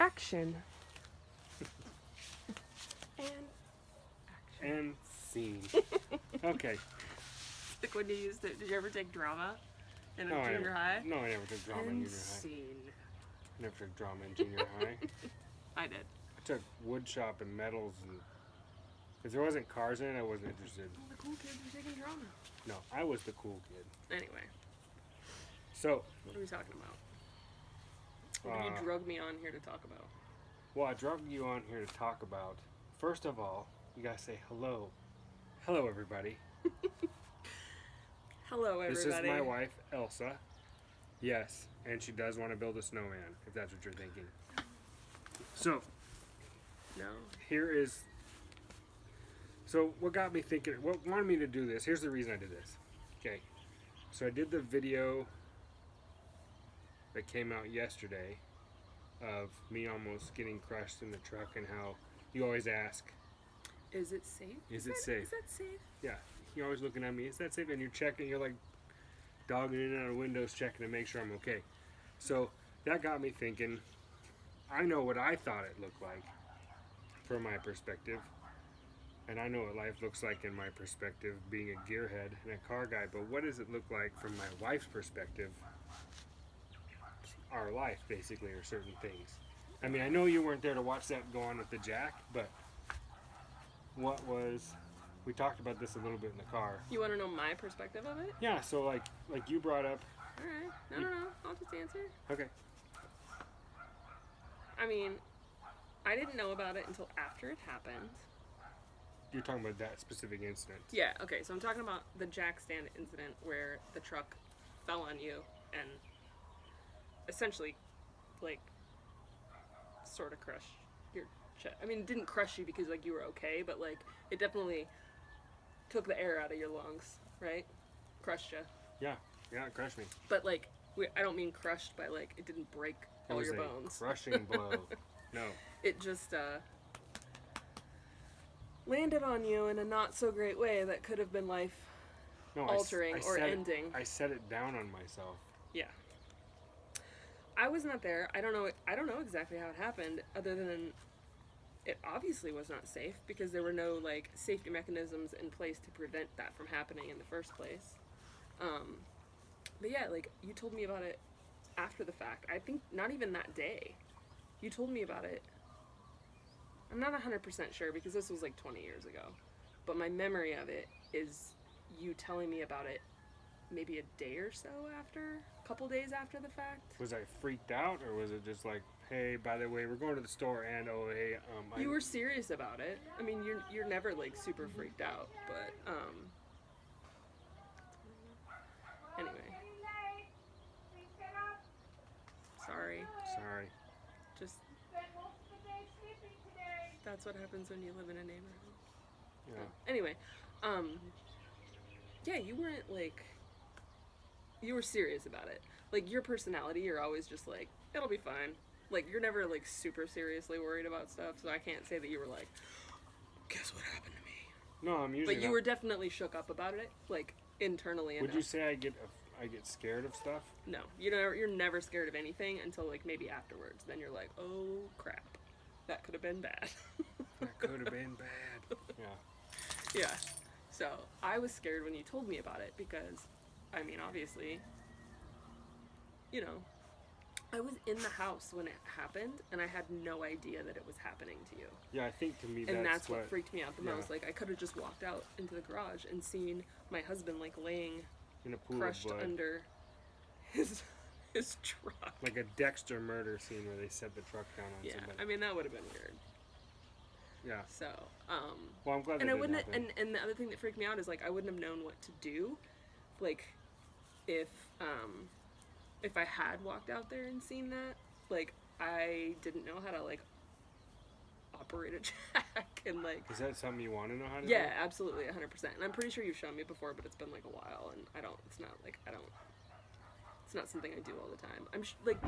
Action. And action. And scene. Okay. Like when you used it, did you ever take drama in junior high? No, I never took drama in junior high. Scene. Never took drama in junior high. I did. I took wood shop and metals, and if there wasn't cars in it, I wasn't interested. Well, the cool kids were taking drama. No, I was the cool kid. Anyway. So. What are we talking about? What did you drug me on here to talk about? Well, I drug you on here to talk about, first of all, you gotta say hello. Hello, everybody. Hello, everybody. This is my wife, Elsa. Yes, and she does want to build a snowman, if that's what you're thinking. So, no. here is... So, what got me thinking, what wanted me to do this, here's the reason I did this. Okay, so I did the video that came out yesterday of me almost getting crushed in the truck, and how you always ask, is it safe? Is it safe? Is that safe? Yeah, you're always looking at me, is that safe? And you're checking, you're like dogging in and out of windows checking to make sure I'm okay. So that got me thinking, I know what I thought it looked like from my perspective, and I know what life looks like in my perspective, being a gearhead and a car guy, but what does it look like from my wife's perspective? Our life, basically, or certain things. I mean, I know you weren't there to watch that go on with the jack, but what was... We talked about this a little bit in the car. You want to know my perspective of it? Yeah, so like you brought up... Alright, no, I'll just answer. Okay. I mean, I didn't know about it until after it happened. You're talking about that specific incident. Yeah, okay, so I'm talking about the jack stand incident where the truck fell on you and essentially, like, sort of crushed your chest. I mean, it didn't crush you because, like, you were okay, but, like, it definitely took the air out of your lungs, right? Crushed you. Yeah, it crushed me. But, like, I don't mean crushed by, like, it didn't break all your bones. It was a crushing blow. No. It just, landed on you in a not so great way that could have been life altering or ending. I set it down on myself. Yeah. I was not there. I don't know exactly how it happened, other than it obviously was not safe because there were no like safety mechanisms in place to prevent that from happening in the first place. But yeah, like you told me about it after the fact. I think not even that day. You told me about it. I'm not 100% sure because this was like 20 years ago. But my memory of it is you telling me about it maybe a day or so after, a couple days after the fact. Was I freaked out, or was it just like, hey, by the way, we're going to the store, and oh, hey, You were serious about it. I mean, you're never like super freaked out, but anyway. Sorry. Just that's what happens when you live in a neighborhood. Yeah. But anyway, yeah, you weren't like, you were serious about it. Like your personality, you're always just like, it'll be fine. Like you're never like super seriously worried about stuff. So I can't say that you were like, guess what happened to me. No, I'm usually. But you were definitely shook up about it, like internally. Would you say I get scared of stuff? No, you're never scared of anything until like maybe afterwards. Then you're like, oh crap, that could have been bad. That could have been bad. Yeah. Yeah. So I was scared when you told me about it because, I mean, obviously, you know, I was in the house when it happened and I had no idea that it was happening to you. Yeah, I think to me that's what freaked me out the most. Like I could have just walked out into the garage and seen my husband like laying in a pool crushed of blood under his truck. Like a Dexter murder scene where they set the truck down on somebody. I mean that would have been weird. Yeah. So, well, I'm glad. And that I wouldn't. happen. And the other thing that freaked me out is like I wouldn't have known what to do, like, if I had walked out there and seen that, like I didn't know how to like operate a jack and like. Is that something you want to know how to do? Yeah, absolutely, 100%. And I'm pretty sure you've shown me before, but it's been like a while, and It's not something I do all the time. Like,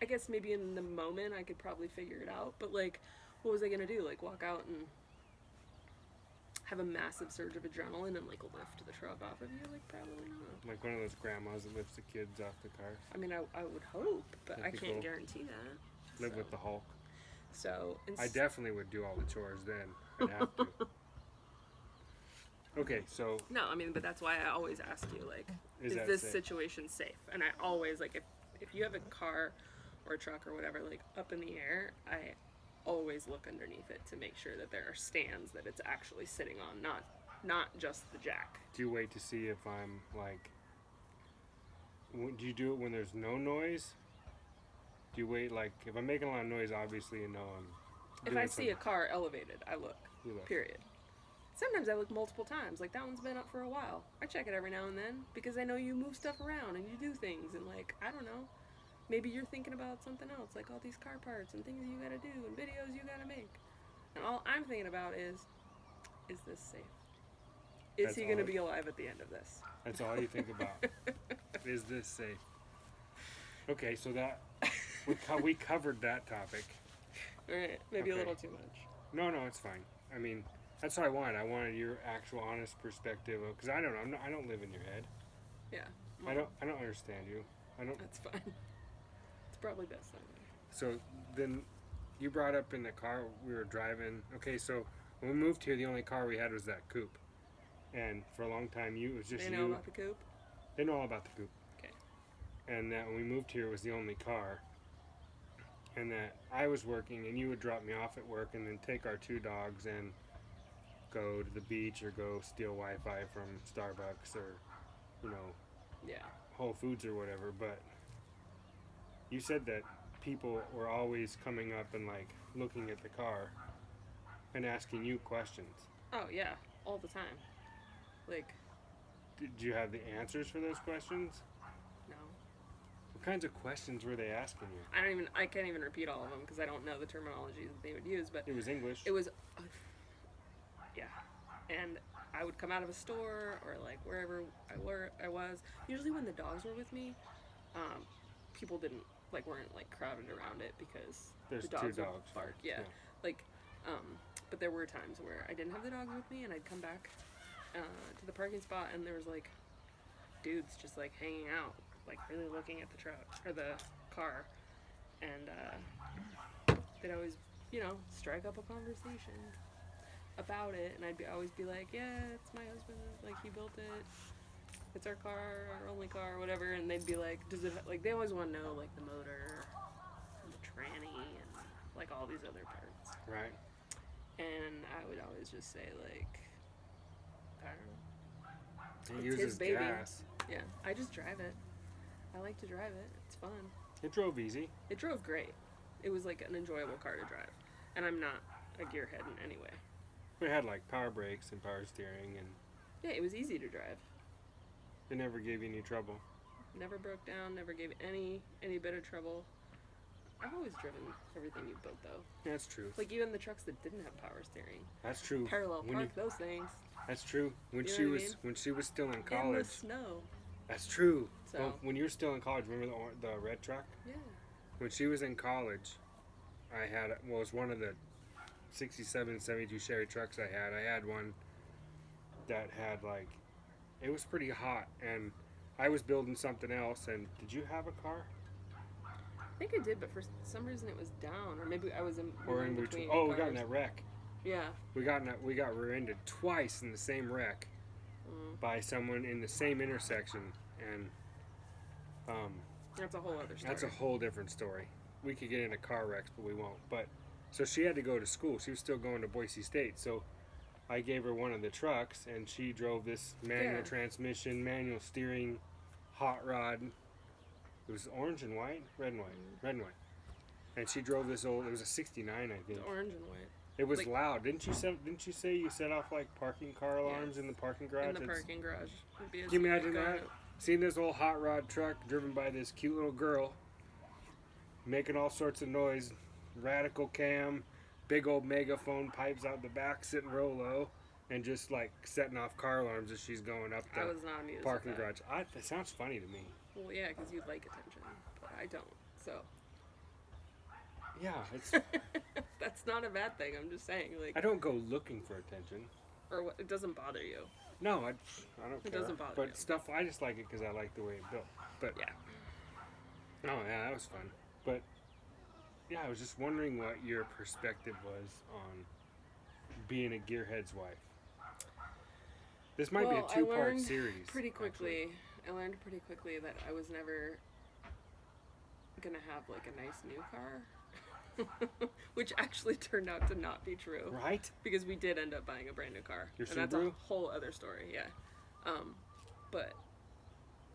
I guess maybe in the moment I could probably figure it out, but like. What was I gonna do? Like walk out and have a massive surge of adrenaline and like lift the truck off of you? Like probably not. Like one of those grandmas that lifts the kids off the car. I mean, I would hope, but I can't cool. guarantee that. Live So- with the Hulk. So I definitely would do all the chores then. I'd have to. Okay, so no, I mean, but that's why I always ask you, like, Is is that this safe? situation safe? And I always, like, if you have a car or a truck or whatever, like, up in the air, I always look underneath it to make sure that there are stands that it's actually sitting on, not just the jack. do you wait to see if I'm like? Do you do it when there's no noise? Do you wait like if I'm making a lot of noise? Obviously, you know I'm. If I see a car elevated, I look. You look. Period. Sometimes I look multiple times. Like, that one's been up for a while. I check it every now and then because I know you move stuff around and you do things, and, like, I don't know. Maybe you're thinking about something else, like all these car parts and things you gotta do and videos you gotta make. And all I'm thinking about is this safe? Is That's he gonna all- be alive at the end of this? That's all you think about. Is this safe? Okay, so that we covered that topic. Alright, maybe a Okay. little too much. No, it's fine. I mean, that's what I wanted. I wanted your actual, honest perspective of because I don't know. I don't live in your head. Yeah. I don't understand you. I don't. That's fine. It's probably best that way. So then, you brought up in the car we were driving. Okay, so when we moved here, the only car we had was that coupe, and for a long time, it was just They know you. about the coupe? They know all about the coupe. Okay. And that when we moved here, it was the only car. And that I was working, and you would drop me off at work, and then take our two dogs and go to the beach or go steal Wi-Fi from Starbucks or, you know, Yeah. Whole Foods or whatever. But you said that people were always coming up and like looking at the car and asking you questions. Oh, yeah. All the time. Like, Did you have the answers for those questions? no. What kinds of questions were they asking you? I can't even repeat all of them because I don't know the terminology that they would use, but It was English. it was, yeah. And I would come out of a store or like wherever I was. Usually when the dogs were with me, people weren't like crowded around it because There's the two dogs would dogs. bark. Yeah. Like, but there were times where I didn't have the dogs with me and I'd come back to the parking spot and there was like dudes just like hanging out, like really looking at the truck or the car, and they'd always, strike up a conversation about it, and always be like, yeah, it's my husband, like he built it, it's our car, our only car, whatever, and they'd be like, does it, like they always want to know like the motor, and the tranny, and like all these other parts, Right. and I would always just say like, I don't know. He It's uses his baby. gas. Yeah, I just drive it. I like to drive it. It's fun. It drove easy. It drove great. It was like an enjoyable car to drive. And I'm not a gearhead in any way. It had like power brakes and power steering, and Yeah, it was easy to drive. it never gave you any trouble. Never broke down, never gave any bit of trouble. I've always driven everything you built though. That's true. Like even the trucks that didn't have power steering. That's true. Parallel When park those things. That's true. When You know she what I was mean? when she was still in In college. the snow. That's true. So Well, when you were still in college, remember the red truck? yeah. When she was in college, I had it was one of the 67, 72 Chevy trucks I had. I had one that had like it was pretty hot, and I was building something else. And did you have a car? I think I did, but for some reason it was down, or maybe I was in Or in between? Oh, we got in that wreck. Yeah. We got rear-ended twice in the same wreck by someone in the same intersection, and That's a whole other story. that's a whole different story. We could get into car wrecks, but we won't. But so she had to go to school. She was still going to Boise State. So I gave her one of the trucks, and she drove this manual Yeah. transmission, manual steering, hot rod. It was orange and white, red and white, red and white. And she drove this old. It was a '69, I think. It's orange and white. It was like- loud. Didn't you say you set off like parking car alarms Yes. in the parking garage? In the It's- parking garage. It'd be as Can you imagine going that? Seeing this old hot rod truck driven by this cute little girl, making all sorts of noise, radical cam, big old megaphone pipes out the back, sitting real low, and just like setting off car alarms as she's going up I the was not amused. parking at that. garage. That sounds funny to me. Well, yeah, because you like attention, but I don't. So Yeah, it's. that's not a bad thing. I'm just saying, like, I don't go looking for attention. or what, it doesn't bother you. No, I don't care. doesn't bother But you. stuff, I just like it because I like the way it built. But Yeah. oh yeah, that was fun. But yeah, I was just wondering what your perspective was on being a gearhead's wife. This might be a two-part series. Pretty quickly. Actually. I learned pretty quickly that I was never gonna have like a nice new car, which actually turned out to not be true. Right? Because we did end up buying a brand new car, Your and that's a Subaru? whole other story. Yeah, but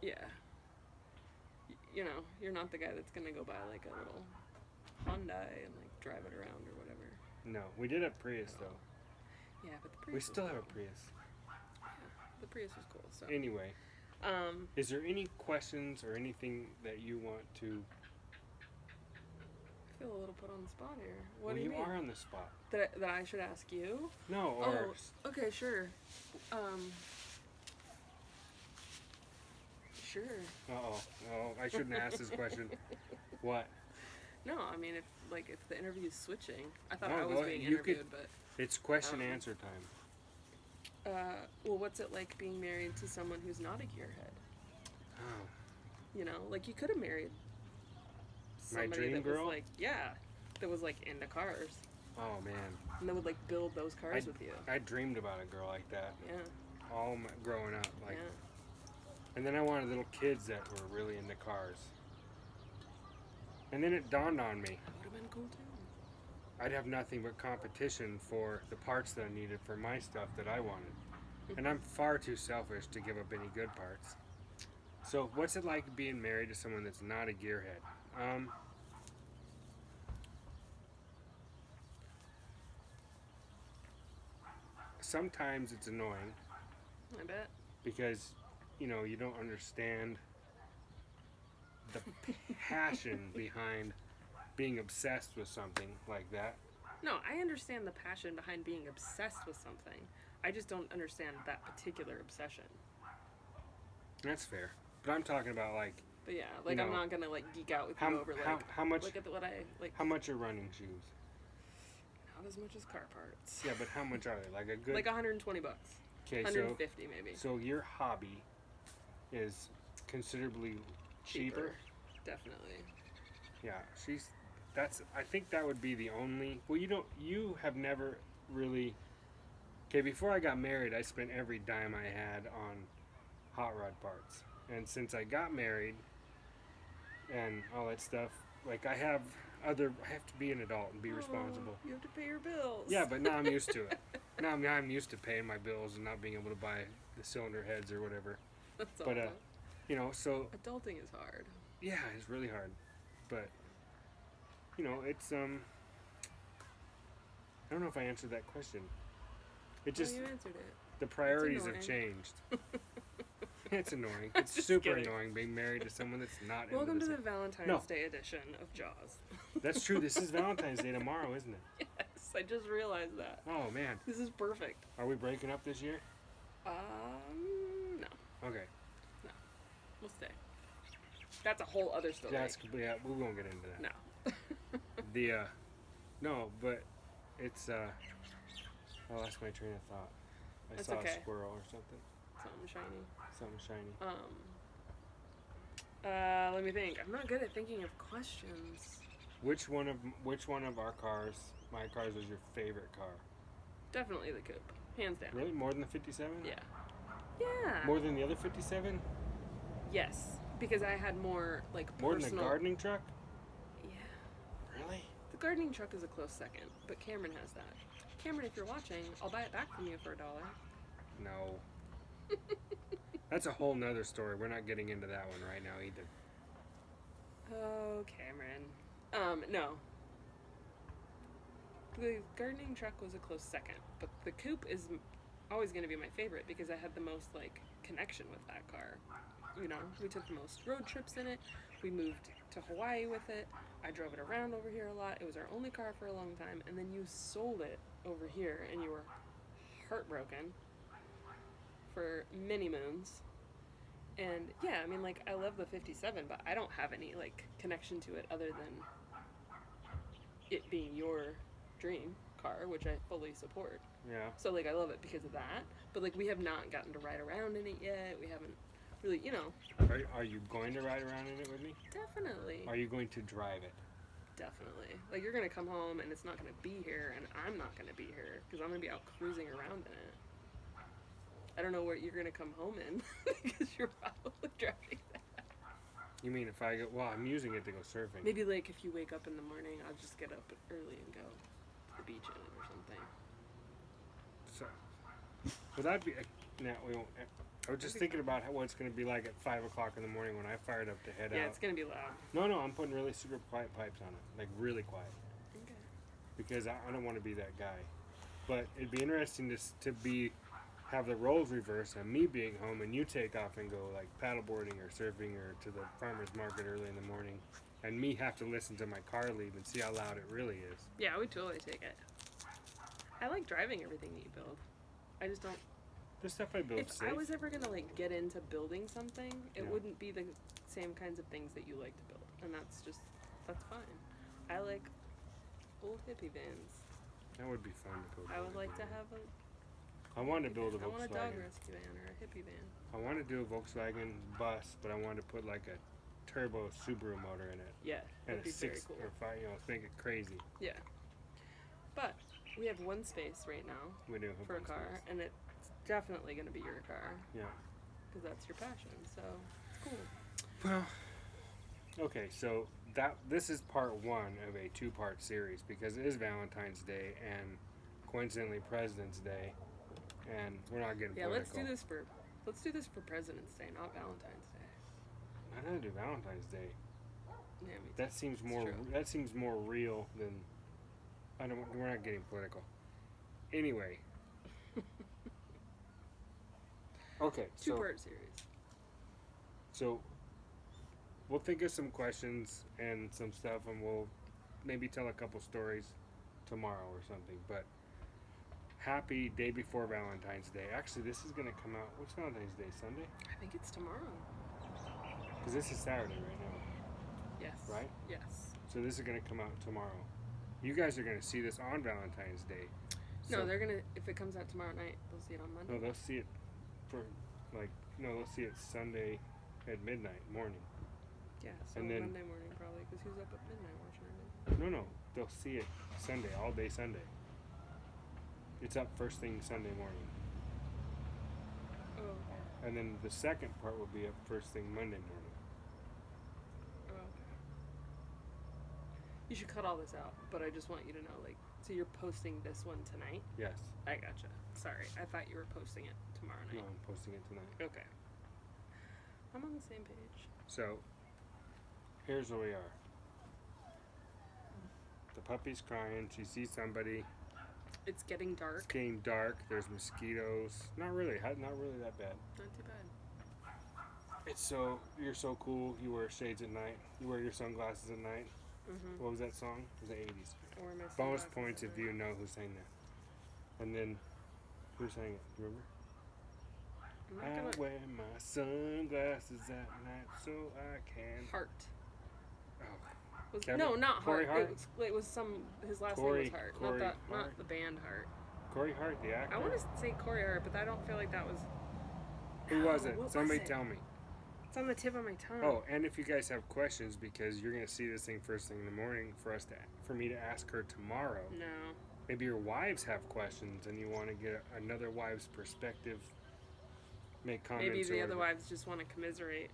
yeah, you know, you're not the guy that's gonna go buy like a little Hyundai and like drive it around or whatever. No, we did have Prius though. Yeah, but the Prius. We still have a Prius. Yeah, the Prius was cool. So Anyway, is there any questions or anything that you want to? I feel a little put on the spot here. What Well, do you mean? are on the spot. That I should ask you? No, or Oh, okay, sure. Sure. oh, I shouldn't ask this question. What? No, I mean if the interview's switching, I thought No, I was go being ahead. You interviewed, could- It's question answer time. well, what's it like being married to someone who's not a gearhead? Oh, You know, like you could have married My somebody dream that girl? was like, yeah, that was like into cars oh man, and that would like build those cars with you. I dreamed about a girl like that Yeah, all growing up. Like, yeah. and then I wanted little kids that were really into cars. And then it dawned on me, That would have been cool too. I'd have nothing but competition for the parts that I needed for my stuff that I wanted. And I'm far too selfish to give up any good parts. So what's it like being married to someone that's not a gearhead? Sometimes it's annoying I bet. because, you know, you don't understand the passion behind being obsessed with something like that. No, I understand the passion behind being obsessed with something. I just don't understand that particular obsession. That's fair. But I'm talking about like But yeah, like You I'm know, not gonna like geek out with how- you over like how much- look at what I like. how much are running shoes? Not as much as car parts. Yeah, but how much are they? Like a good Like $120. okay, 150 maybe. so your hobby is considerably cheaper. Definitely. Yeah, I think that would be the only. Well, you have never really. Okay, before I got married, I spent every dime I had on hot rod parts, and since I got married and all that stuff, like I have to be an adult and be responsible. You have to pay your bills. Yeah, but now I'm used to it. Now I'm used to paying my bills and not being able to buy the cylinder heads or whatever. That's But awesome. you know, so Adulting is hard. yeah, it's really hard, but you know, it's I don't know if I answered that question. It just Well, you answered it. the priorities have annoying. changed. It's annoying. It's Just super kidding. annoying being married to someone that's not. Welcome into to the the Valentine's No. Day edition of Jaws. That's true. This is Valentine's Day tomorrow, isn't it? Yes, I just realized that. Oh man, This is perfect. are we breaking up this year? No. Okay, We'll stay. That's a whole other story. yeah, we won't get into that. No. The no, but it's I lost my train of thought. I That's saw okay. a squirrel or something. Something shiny. Something shiny. Let me think. I'm not good at thinking of questions. Which one of our cars, my cars, was your favorite car? Definitely the coupe. Hands down. Really? More than the 57? Yeah. Yeah. More than the other 57? Yes. Because I had more, like, More personal... than the gardening truck? Yeah. Really? The gardening truck is a close second, but Cameron has that. Cameron, if you're watching, I'll buy it back from you for $1. No. That's a whole nother story. We're not getting into that one right now either. Oh, Cameron. No. The gardening truck was a close second, but the coupe is always going to be my favorite because I had the most, like, connection with that car. You know, we took the most road trips in it. We moved to Hawaii with it. I drove it around over here a lot. It was our only car for a long time. And then you sold it over here and you were heartbroken for many moons. And yeah, I mean, like, I love the 57, but I don't have any, like, connection to it other than it being your dream car, which I fully support. Yeah. So, like, I love it because of that. But, like, we have not gotten to ride around in it yet. We haven't really, you know. Are you going to ride around in it with me? Definitely. Are you going to drive it? Definitely. Like, you're gonna come home and it's not gonna be here, and I'm not gonna be here because I'm gonna be out cruising around in it. I don't know what you're gonna come home in because you're probably driving that. You mean if I go? Well, I'm using it to go surfing. Maybe like if you wake up in the morning, I'll just get up early and go to the beach in it or something. So, well, that'd be. Now we won't. I was just thinking about what it's going to be like at 5 o'clock in the morning when I fired up to head out. Yeah, it's gonna be loud. No, I'm putting really super quiet pipes on it, like really quiet, Okay. because I don't want to be that guy. But it'd be interesting to have the roles reversed and me being home and you take off and go like paddleboarding or surfing or to the farmer's market early in the morning, and me have to listen to my car leave and see how loud it really is. Yeah, I would totally take it. I like driving everything that you build. I just don't. The stuff I build If safe. I was ever gonna like get into building something, it Yeah. wouldn't be the same kinds of things that you like to build, and that's fine. I like old hippie vans. That would be fun to go. I would like to have a. I wanted to build a I want a dog Volkswagen. rescue van or a hippie van. I want to do a Volkswagen bus, but I wanted to put like a turbo Subaru motor in it Yeah, and that'd be a very 6 cool. or 5. Make it crazy. Yeah, but we have one space right now We do have for a one car, space. and it's definitely gonna be your car Yeah. because that's your passion. So it's cool. Well, okay, so this is part 1 of a 2-part series because it is Valentine's Day and coincidentally President's Day, and we're not getting Yeah, political. let's do this for President's Day, not Valentine's Day. I'd rather do Valentine's Day. Yeah, me too. That seems more. true. That seems more real than. I don't. We're not getting political. Anyway. Okay. Two-part series. So we'll think of some questions and some stuff, and we'll maybe tell a couple stories tomorrow or something. But happy day before Valentine's Day. Actually, this is gonna come out. What's Valentine's Day? Sunday? I think it's tomorrow. Because this is Saturday right now. Yes. Right? Yes. So this is gonna come out tomorrow. You guys are gonna see this on Valentine's Day. No, So- they're gonna. If it comes out tomorrow night, they'll see it on Monday. No, they'll see it they'll see it Sunday at midnight morning. Yeah. So and then- Monday morning probably, because who's up at midnight watching it? No, they'll see it Sunday, all day Sunday. It's up first thing Sunday morning. Oh. And then the second part will be up first thing Monday morning. Oh. Okay. You should cut all this out, but I just want you to know, like, so you're posting this one tonight? Yes. I gotcha. Sorry, I thought you were posting it tomorrow No, night. I'm posting it tonight. Okay. I'm on the same page. So, here's where we are. The puppy's crying. She sees somebody. It's getting dark. It's getting dark. There's mosquitoes. Not really that bad. Not too bad. You're so cool. You wear shades at night. You wear your sunglasses at night. Mm-hmm. What was that song? It was the 80s. I wear my Bonus sunglasses points at if night. you know who sang that. And then, who sang it? Remember? I'm I not gonna. wear my sunglasses at night so I can. Heart. Oh, Was, Kevin? no, not Corey Hart. Hart? It was some. His last Corey- name was Hart. Corey not Hart? the band Hart. Corey Hart, the actor. I want to say Corey Hart, but I don't feel like that was. Who was it? What was Somebody it? tell me. It's on the tip of my tongue. Oh, and if you guys have questions, because you're gonna see this thing first thing in the morning, for me to ask her tomorrow. No. Maybe your wives have questions and you want to get another wife's perspective. Make comments. Maybe the or- other wives just want to commiserate.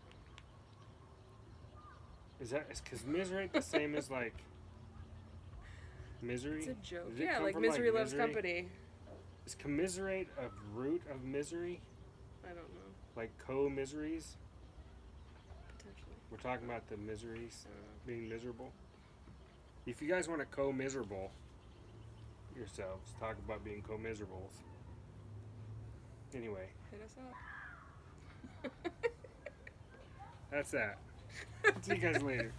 Is commiserate the same as like misery? It's a joke. Does it Yeah, come like from, misery loves misery? company. Is commiserate a root of misery? I don't know. Like co-miseries? Potentially. We're talking about the miseries, I don't know. being miserable. If you guys want to co-miserable yourselves, talk about being co-miserables. Anyway, Hit us up. that's that. See you guys later.